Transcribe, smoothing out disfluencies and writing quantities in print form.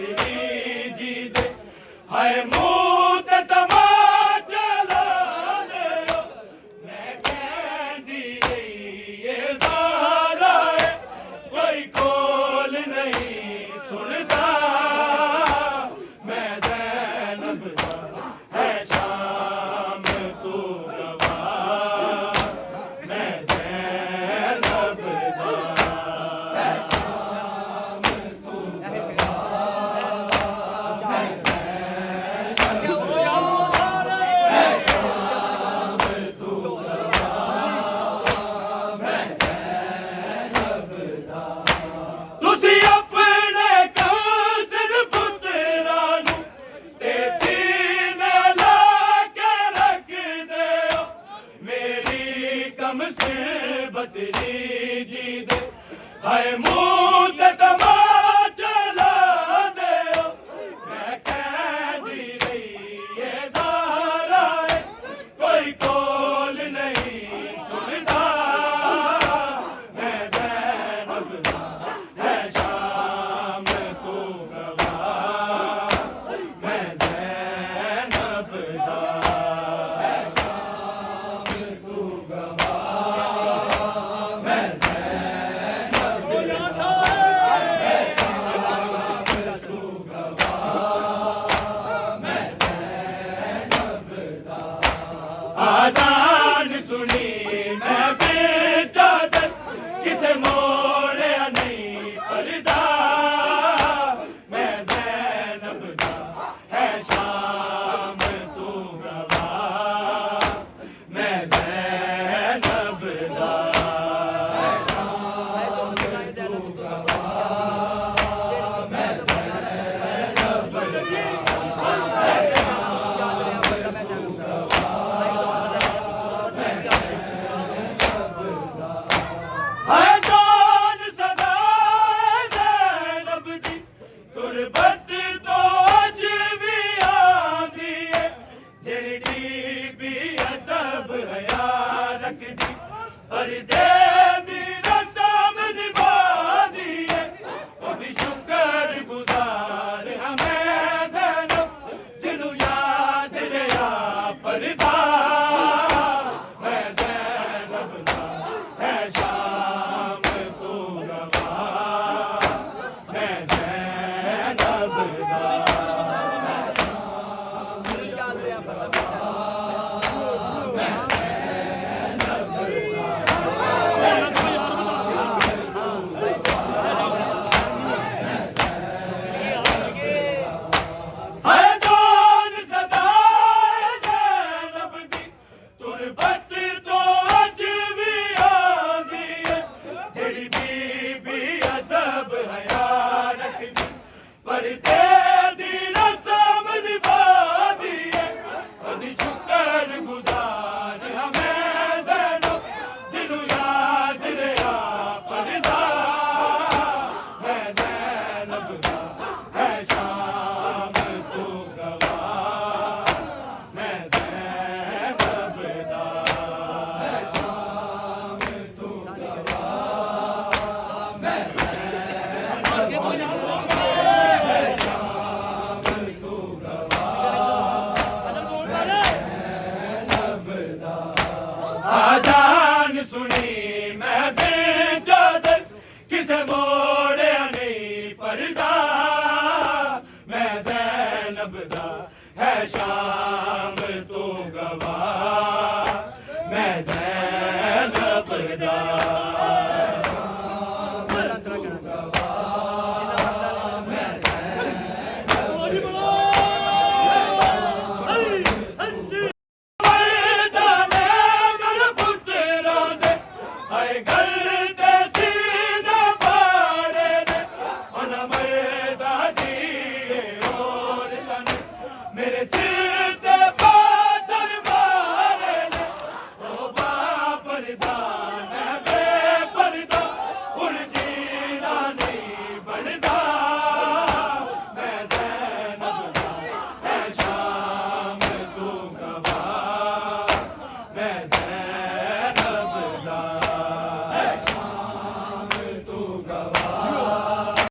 बतरी जी दे हाय मुंह ते तमाचा ला दे मैं कहंदी रही ये ज़ारा है कोई कोल नहीं सुनदा मैं ज़ैनब दा है शाम तू गवाह मैं ज़ैनब दा है शाम तू ਤੁਸੀਂ ਆਪਣੇ ਕਾਸਿਰ ਪੁੱਤਰਾਂ ਨੂੰ ਤੇ ਸੀਨੇ ਲਾ ਕੇ ਰੱਖਦੇ ਹੋ ਮੇਰੀ ਕਮਸਿਰ ਬਤਰੀ ਜੀ ਦੇ ਹਾਏ ਮੂੰਹ ਤੇ ਤਮਾਚਾ ਲਾਉਂਦੇ ਹੋ ਮੈਂ ਕਹਿੰਦੀ ਰਹੀ ਇਹ ਜ਼ਾਹਰਾ ਹੈ ਕੋਈ ਕੋਲ ਨਹੀਂ ਸੁਣਦਾ ਮੈਂ ਜ਼ੈਨਬ ਦਾ है शाम तू गवाह मैं ज़ैनब दा है शाम तू गवाह मैं ज़ैनब दा है शाम तू गवाह मैं ज़ैनब दा आज़ान सुनी मैं बेचादर किसे मोड़या नहीं पर्दा मैं ज़ैनब दा है शाम तू गवाह मैं ज़ैनब दा है शाम तू गवाह मैं ज़ैनब दा है शाम तू हाय जान सदा ज़ैनब दी तुरबत तो अज भी आंदी है जेड़ी भी अदब हया रखदी पर्दे दी रस्म निभादी है ओदी शुक्र गुजार हमें ज़ैनब जिन्नू याद रहा पर्दा मैं ज़ैनब दा है शाम तू गवाह मैं ज़ैनब दा है शाम तू गवाह मैं ज़ैनब हाय जान सदा ज़ैनब दी तुरबत तो अज भी आंदी है जेड़ी बीबी अदब हया